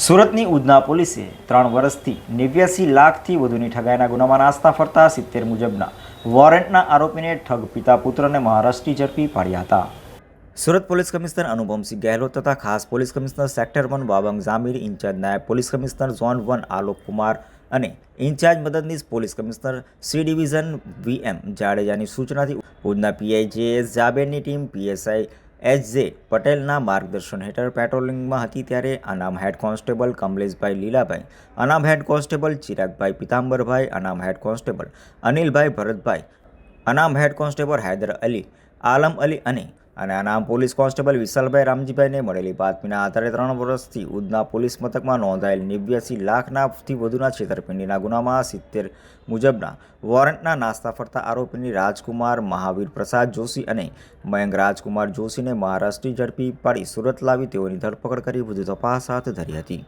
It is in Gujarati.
સુરતની ઉધના પોલીસે 3 વર્ષથી 89 લાખથી વધુની ઠગાઈના ગુનામાં નાસ્તા ફરતા 70 મુજબના વોરંટના આરોપીને ઠગ પિતા પુત્રને મહારાષ્ટ્રથી ઝડપી પાડ્યા હતા. સુરત પોલીસ કમિશનર અનુપમસિંહ ગેહલોત તથા ખાસ police commissioner sector 1 Babang Jamir, in charge નાયબ police commissioner zone 1 Alok Kumar અને ઇન્ચાર્જ મદદનીશ police commissioner C division VM જાડેજાની સૂચનાથી ઉધના પીઆઈ JS જાબેરની ટીમ PSI HJ પટેલના માર્ગદર્શન હેઠળ પેટ્રોલિંગમાં હતી. ત્યારે અનામ હેડ કોન્સ્ટેબલ કમલેશભાઈ લીલાભાઈ, અનામ હેડ કોન્સ્ટેબલ ચિરાગભાઈ પિતાંબરભાઈ, અનામ હેડ કોન્સ્ટેબલ અનિલભાઈ ભરતભાઈ, અનામ હેડ કોન્સ્ટેબલ હૈદર અલી, આલમ અલી અને અનામ પોલીસ કોન્સ્ટેબલ વિશાલભાઈ રામજીભાઈને મળેલી બાતમીના આધારે 3 વર્ષથી ઉધના પોલીસ મથકમાં નોંધાયેલ 89 લાખથી વધુના છેતરપિંડીના ગુનામાં 70 મુજબના વોરંટના નાસ્તા ફરતા આરોપીની રાજકુમાર મહાવીર પ્રસાદ જોશી અને મયંક રાજકુમાર જોશીને મહારાષ્ટ્રથી ઝડપી પાડી સુરત લાવી તેઓની ધરપકડ કરી વધુ તપાસ હાથ ધરી હતી.